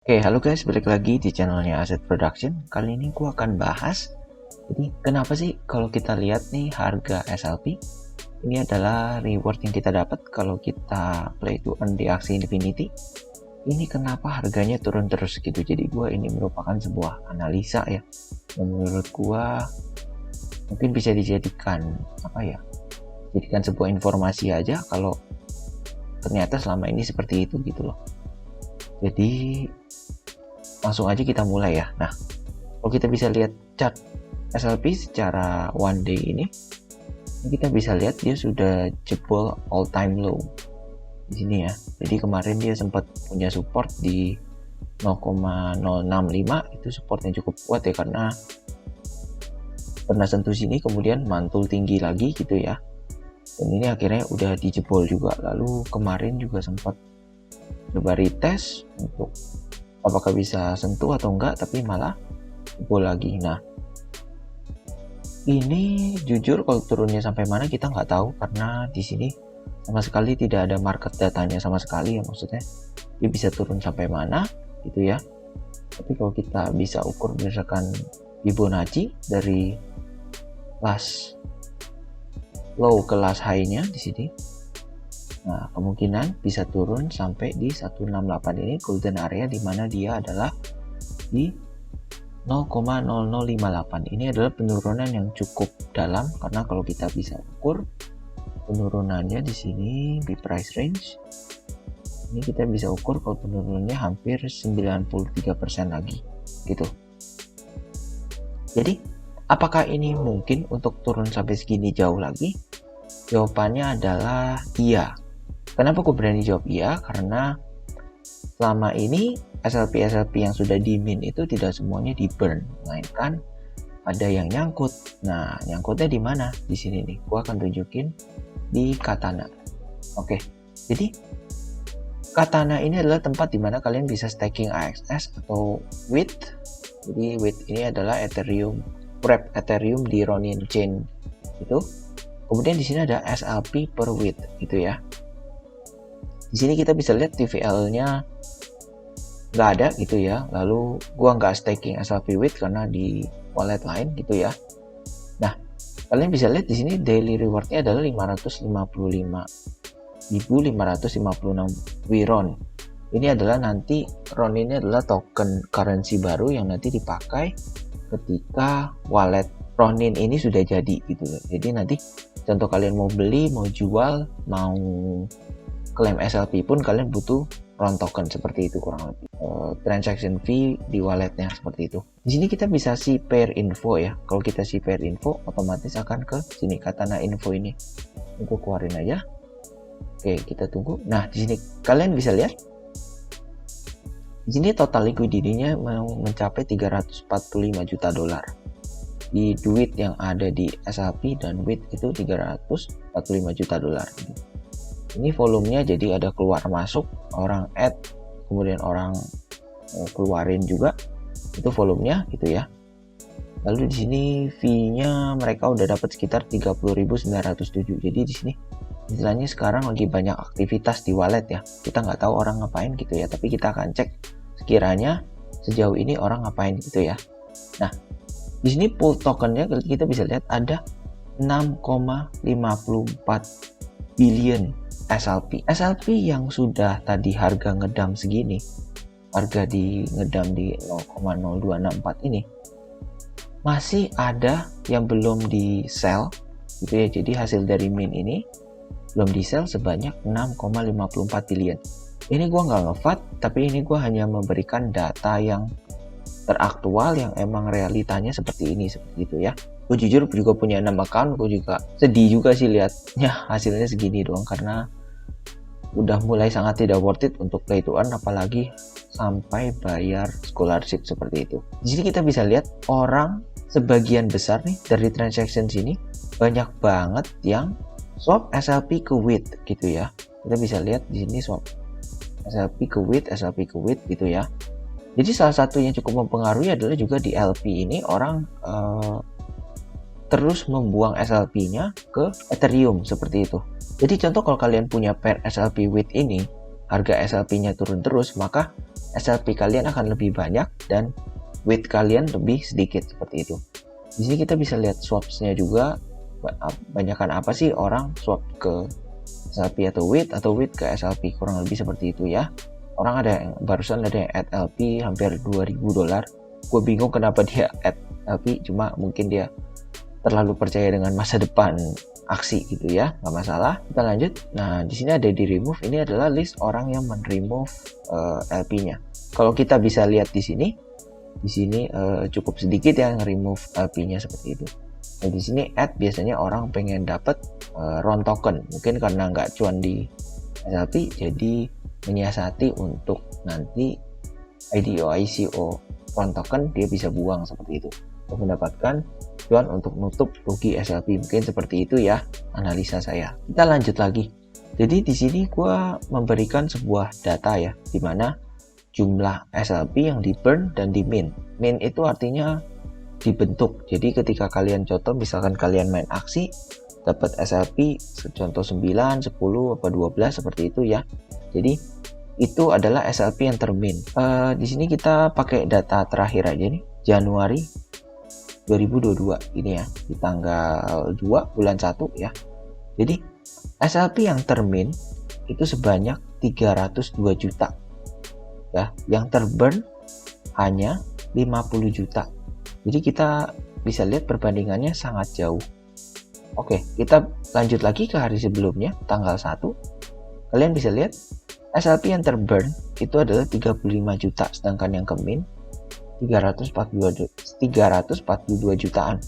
Oke, halo guys, balik lagi di channelnya Asset Production. Kali ini gue akan bahas, jadi kenapa sih kalau kita lihat nih harga SLP, ini adalah reward yang kita dapat kalau kita play to earn di aksi Infinity. Ini kenapa harganya turun terus gitu. Jadi gue ini merupakan sebuah analisa ya, yang menurut gue mungkin bisa dijadikan jadikan sebuah informasi aja kalau ternyata selama ini seperti itu gitu loh. Jadi langsung aja kita mulai ya. Nah, kalau kita bisa lihat chart SLP secara one day ini kita bisa lihat dia sudah jebol all time low di sini ya. Jadi kemarin dia sempat punya support di 0,065, itu supportnya cukup kuat ya, karena pernah sentuh sini kemudian mantul tinggi lagi gitu ya, dan ini akhirnya udah dijebol juga. Lalu kemarin juga sempat coba retest untuk apakah bisa sentuh atau enggak, tapi malah jebol lagi. Nah, ini jujur kalau turunnya sampai mana kita nggak tahu, karena di sini sama sekali tidak ada market datanya sama sekali ya, maksudnya dia bisa turun sampai mana gitu ya. Tapi kalau kita bisa ukur berdasarkan Fibonacci dari last low ke last high-nya di sini, nah kemungkinan bisa turun sampai di 168 ini golden area, di mana dia adalah di 0,0058. Ini adalah penurunan yang cukup dalam, karena kalau kita bisa ukur penurunannya di sini di price range ini, kita bisa ukur kalau penurunannya hampir 93% lagi gitu. Jadi apakah ini mungkin untuk turun sampai segini jauh lagi? Jawabannya adalah iya. Kenapa aku berani jawab iya? Karena selama ini SLP yang sudah di mint itu tidak semuanya di burn, melainkan ada yang nyangkut. Nah, nyangkutnya di mana? Di sini nih. Gua akan tunjukin di Katana. Oke. Jadi Katana ini adalah tempat dimana kalian bisa staking AXS atau WIT. Jadi WIT ini adalah Ethereum, wrap Ethereum di Ronin Chain itu. Kemudian di sini ada SLP per WIT gitu ya. Di sini kita bisa lihat TVL-nya nggak ada gitu ya. Lalu gua nggak staking SLP WIT karena di wallet lain gitu ya. Nah, kalian bisa lihat di sini daily rewardnya adalah 555.556 Wiron. Ini adalah nanti RON ini adalah token currency baru yang nanti dipakai ketika wallet Ronin ini sudah jadi gitu. Jadi nanti contoh kalian mau beli, mau jual, mau klaim SLP pun kalian butuh RON token, seperti itu kurang lebih. Transaction fee di walletnya seperti itu. Di sini kita bisa see pair info ya. Kalau kita see pair info, otomatis akan ke sini Katana info ini. Aku keluarin aja. Oke, kita tunggu. Nah, di sini kalian bisa lihat. Di sini total liquidity-nya mau mencapai 345 juta dolar. Di duit yang ada di SLP dan WIT itu 345 juta dolar. Ini volumenya jadi ada keluar masuk, orang add, kemudian orang keluarin juga. Itu volumenya gitu ya. Lalu di sini fee-nya mereka udah dapat sekitar 30.907. Jadi di sini istilahnya sekarang lagi banyak aktivitas di wallet ya. Kita nggak tahu orang ngapain gitu ya, tapi kita akan cek sekiranya sejauh ini orang ngapain gitu ya. Nah, di sini pool tokennya kita bisa lihat ada 6,54 billion SLP. SLP yang sudah tadi harga ngedam segini, harga di ngedam di 0,0264 ini, masih ada yang belum di sell gitu ya. Jadi hasil dari mint ini belum di sell sebanyak 6,54 billion. Ini gua nggak ngevat, tapi ini gua hanya memberikan data yang teraktual, yang emang realitanya seperti ini, seperti itu ya. Gue jujur juga punya 6 account, gue juga sedih juga sih lihatnya hasilnya segini doang, karena udah mulai sangat tidak worth it untuk play to earn, apalagi sampai bayar scholarship seperti itu. Di sini kita bisa lihat orang sebagian besar nih dari transaction sini banyak banget yang swap SLP ke WIT gitu ya. Kita bisa lihat di sini swap SLP ke WIT, SLP ke WIT gitu ya. Jadi salah satu yang cukup mempengaruhi adalah juga di LP ini orang terus membuang SLP-nya ke Ethereum seperti itu. Jadi contoh kalau kalian punya pair SLP WIT ini, harga SLP-nya turun terus, maka SLP kalian akan lebih banyak dan weight kalian lebih sedikit seperti itu. Di sini kita bisa lihat swaps-nya juga. Banyakan apa sih orang swap ke SLP atau weight ke SLP, kurang lebih seperti itu ya. Orang ada yang barusan ada yang add LP hampir $2.000. Gue bingung kenapa dia add LP, cuma mungkin dia terlalu percaya dengan masa depan aksi gitu ya, nggak masalah. Kita lanjut. Nah, di sini ada di remove. Ini adalah list orang yang men-remove LP-nya. Kalau kita bisa lihat di sini cukup sedikit yang remove LP-nya seperti itu. Nah, di sini add biasanya orang pengen dapat RON token. Mungkin karena nggak cuan di SLP, jadi menyiasati untuk nanti IDO ICO RON token dia bisa buang seperti itu untuk mendapatkan cuan untuk nutup rugi SLP. Mungkin seperti itu ya analisa saya. Kita lanjut lagi. Jadi di sini gua memberikan sebuah data ya, di mana jumlah SLP yang di burn dan di mint. Mint itu artinya dibentuk. Jadi ketika kalian contoh misalkan kalian main aksi dapat SLP contoh 9, 10 apa 12 seperti itu ya. Jadi itu adalah SLP yang termin. Di sini kita pakai data terakhir aja nih, Januari 2022 ini ya, di tanggal 2 bulan 1 ya. Jadi SLP yang termin itu sebanyak 302 juta. Ya, yang terburn hanya 50 juta. Jadi kita bisa lihat perbandingannya sangat jauh. Oke, kita lanjut lagi ke hari sebelumnya, tanggal 1. Kalian bisa lihat SLP yang terburn itu adalah 35 juta, sedangkan yang kemin 342 jutaan.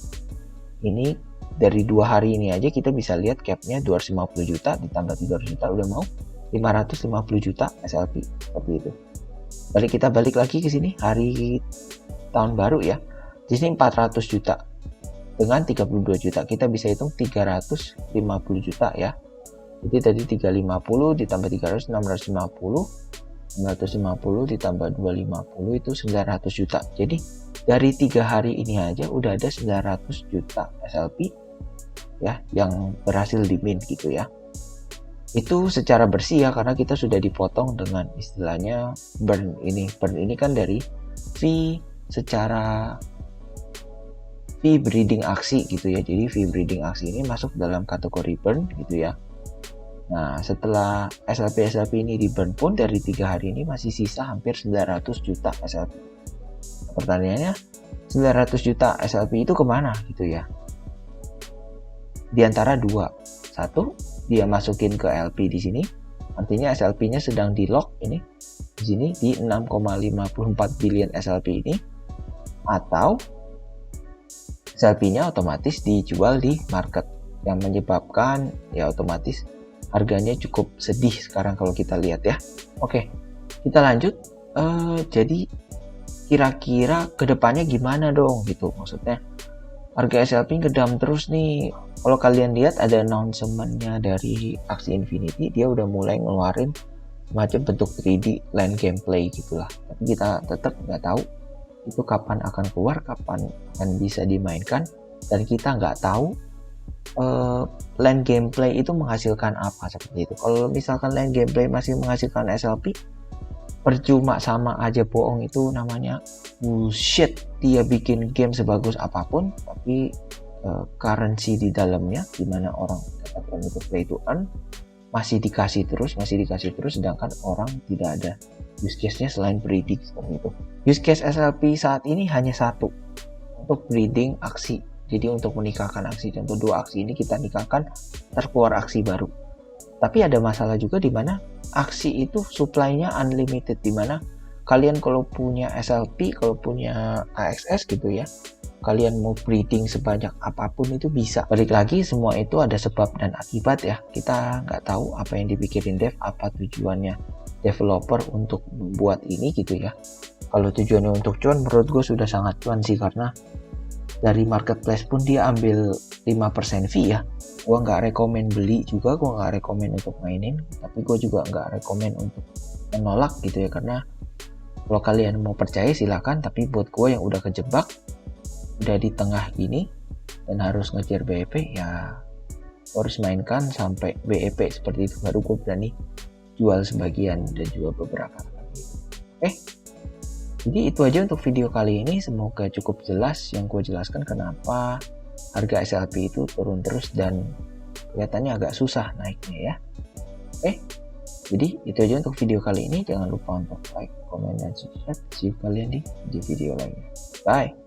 Ini dari 2 hari ini aja kita bisa lihat capnya 250 juta ditambah 300 juta udah mau 550 juta SLP seperti itu. Kita balik lagi ke sini hari tahun baru ya. Di sini 400 juta dengan 32 juta. Kita bisa hitung 350 juta ya. Jadi tadi 350 ditambah 300 650. 950 ditambah 250 itu 900 juta. Jadi dari 3 hari ini aja udah ada 900 juta SLP ya yang berhasil di mint gitu ya. Itu secara bersih ya, karena kita sudah dipotong dengan istilahnya burn ini. Burn ini kan dari fee breeding aksi gitu ya. Jadi fee breeding aksi ini masuk dalam kategori burn gitu ya. Nah, setelah SLP ini di burn pun dari 3 hari ini masih sisa hampir 900 juta SLP. Pertanyaannya, 900 juta SLP itu kemana gitu ya? Di antara dua. Satu, dia masukin ke LP di sini. Artinya SLP-nya sedang di lock ini. Di sini di 6,54 billion SLP ini. Atau SLP-nya otomatis dijual di market, yang menyebabkan ya otomatis harganya cukup sedih sekarang kalau kita lihat ya. Oke, kita lanjut. Jadi kira-kira kedepannya gimana dong gitu, maksudnya harga SLP ngedam terus nih. Kalau kalian lihat ada announcement-nya dari Axie Infinity, dia udah mulai ngeluarin macam bentuk 3D land gameplay gitulah. Tapi kita tetap nggak tahu itu kapan akan keluar, kapan akan bisa dimainkan, dan kita nggak tahu land gameplay itu menghasilkan apa seperti itu. Kalau misalkan land gameplay masih menghasilkan SLP, percuma, sama aja bohong, itu namanya bullshit. Dia bikin game sebagus apapun tapi currency di dalamnya, dimana orang dapatkan itu play to earn, masih dikasih terus, sedangkan orang tidak ada use case-nya selain breeding seperti itu. Use case SLP saat ini hanya satu, untuk breeding aksi. Jadi untuk menikahkan aksi, contoh 2 aksi ini kita nikahkan, terkeluar aksi baru. Tapi ada masalah juga di mana aksi itu supply-nya unlimited, di mana kalian kalau punya SLP, kalau punya AXS gitu ya, kalian mau breeding sebanyak apapun itu bisa. Balik lagi, semua itu ada sebab dan akibat ya. Kita nggak tahu apa yang dipikirin dev, apa tujuannya developer untuk membuat ini gitu ya. Kalau tujuannya untuk cuan, menurut gue sudah sangat cuan sih, karena dari marketplace pun dia ambil 5% fee ya. Gue nggak rekomen beli juga, gue nggak rekomen untuk mainin, tapi gue juga nggak rekomen untuk menolak gitu ya, karena kalau kalian mau percaya silakan, tapi buat gue yang udah kejebak, udah di tengah gini dan harus ngejar BEP ya, harus mainkan sampai BEP seperti itu, baru gue berani jual sebagian dan jual beberapa. Jadi itu aja untuk video kali ini, semoga cukup jelas yang gue jelaskan kenapa harga SLP itu turun terus dan kelihatannya agak susah naiknya ya. Jadi itu aja untuk video kali ini, jangan lupa untuk like, comment, dan subscribe. See you kalian di video lainnya. Bye.